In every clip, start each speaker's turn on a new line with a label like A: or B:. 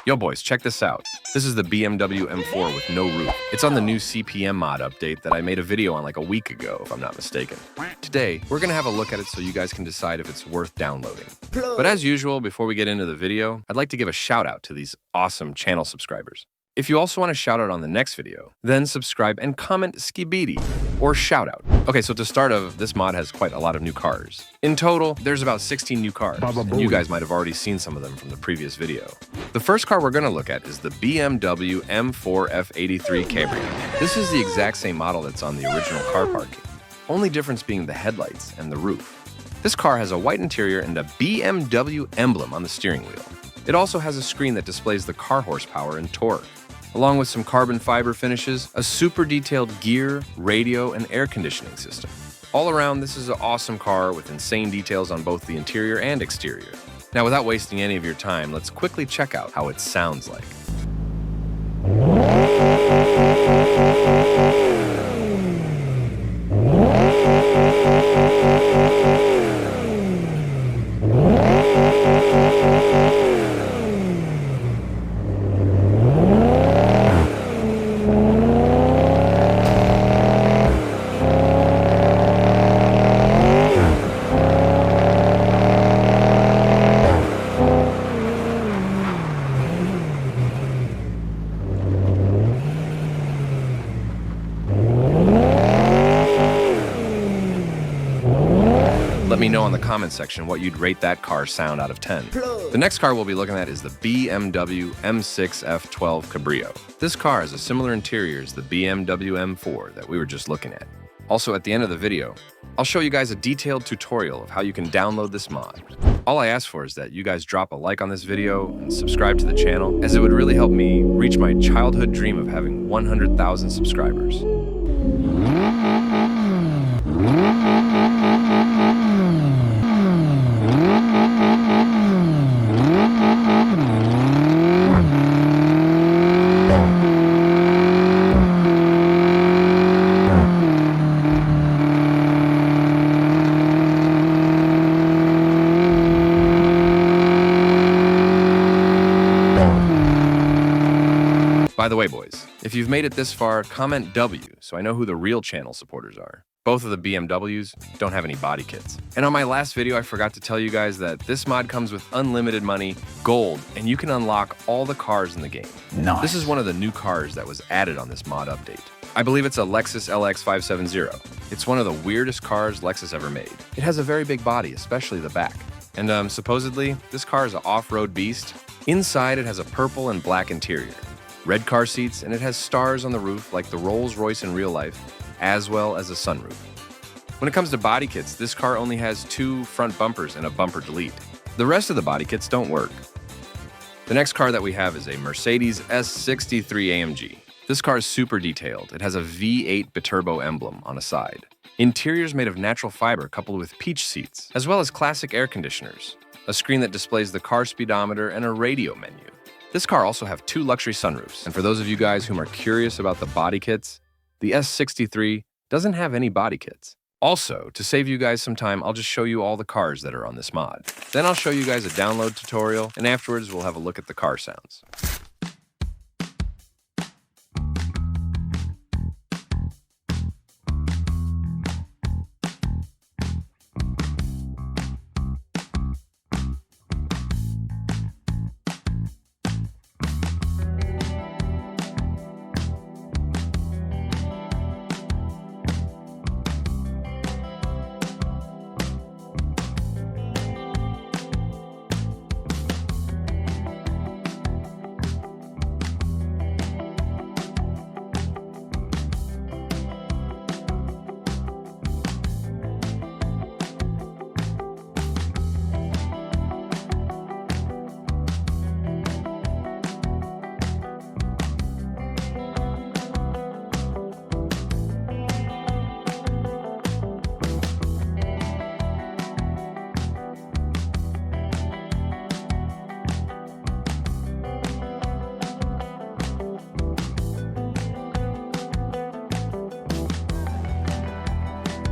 A: Yo boys, check this out. This is the BMW M4 with no roof. It's on the new CPM mod update that I made a video on like a week ago, if I'm not mistaken. Today, we're gonna have a look at it so you guys can decide if it's worth downloading. But as usual, before we get into the video, I'd like to give a shout out to these awesome channel subscribers. If you also want to shout out on the next video, then subscribe and comment skibidi or shout out. Okay, so to start off, this mod has quite a lot of new cars. In total, there's about 16 new cars, and you guys might have already seen some of them from the previous video. The first car we're going to look at is the BMW M4 F83 Cabrio. This is the exact same model that's on the original car parking, only difference being the headlights and the roof. This car has a white interior and a BMW emblem on the steering wheel. It also has a screen that displays the car horsepower and torque, along with some carbon fiber finishes, a super detailed gear, radio, and air conditioning system. All around, this is an awesome car with insane details on both the interior and exterior. Now, without wasting any of your time, let's quickly check out how it sounds like. Let me know in the comment section what you'd rate that car's sound out of 10. The next car we'll be looking at is the BMW M6 F12 Cabrio. This car has a similar interior as the BMW M4 that we were just looking at. Also, at the end of the video, I'll show you guys a detailed tutorial of how you can download this mod. All I ask for is that you guys drop a like on this video and subscribe to the channel, as it would really help me reach my childhood dream of having 100,000 subscribers. By the way, boys, if you've made it this far, comment W so I know who the real channel supporters are. Both of the BMWs don't have any body kits. And on my last video, I forgot to tell you guys that this mod comes with unlimited money, gold, and you can unlock all the cars in the game.
B: Nice.
A: This is one of the new cars that was added on this mod update. I believe it's a Lexus LX570. It's one of the weirdest cars Lexus ever made. It has a very big body, especially the back. And supposedly, this car is an off-road beast. Inside, it has a purple and black interior, red car seats, and it has stars on the roof like the Rolls-Royce in real life, as well as a sunroof. When it comes to body kits, this car only has 2 front bumpers and a bumper delete. The rest of the body kits don't work. The next car that we have is a Mercedes S63 AMG. This car is super detailed. It has a V8 biturbo emblem on a side. Interiors made of natural fiber coupled with peach seats, as well as classic air conditioners, a screen that displays the car speedometer, and a radio menu. This car also has 2 luxury sunroofs, and for those of you guys who are curious about the body kits, the S63 doesn't have any body kits. Also, to save you guys some time, I'll just show you all the cars that are on this mod. Then I'll show you guys a download tutorial, and afterwards we'll have a look at the car sounds.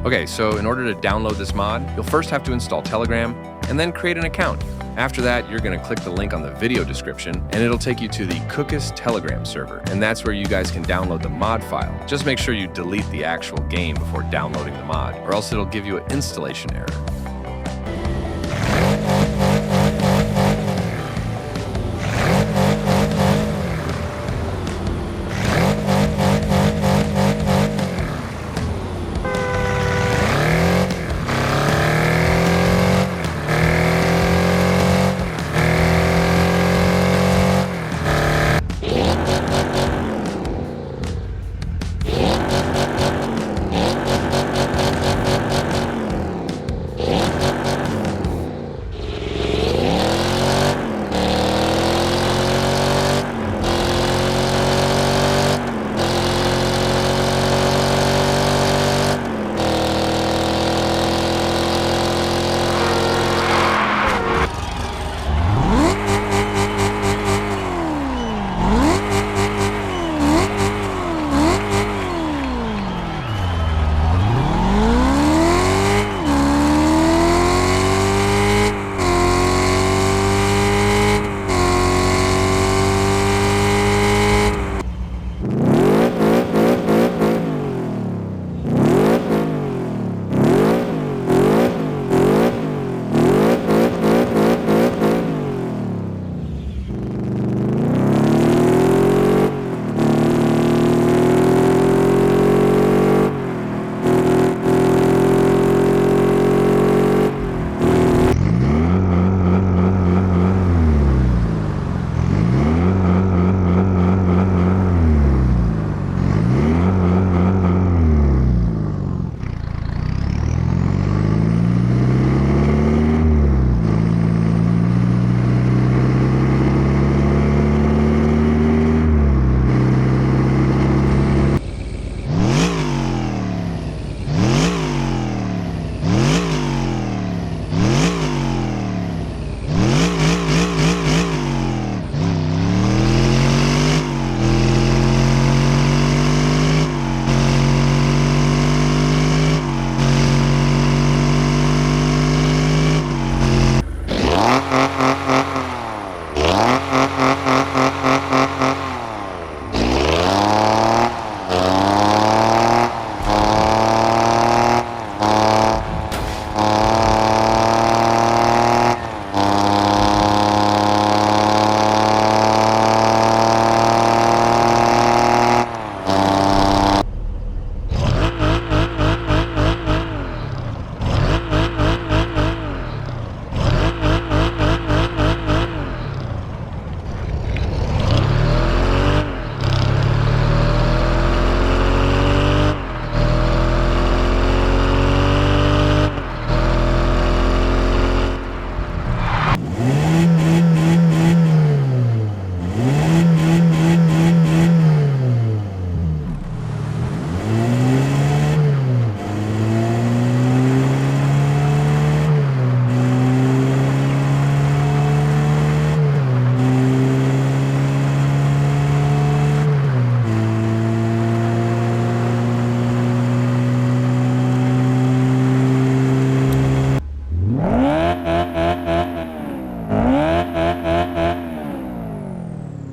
A: Okay, so in order to download this mod, you'll first have to install Telegram and then create an account. After that, you're going to click the link on the video description, and it'll take you to the Cookus Telegram server, and that's where you guys can download the mod file. Just make sure you delete the actual game before downloading the mod, or else it'll give you an installation error.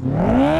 B: Yeah.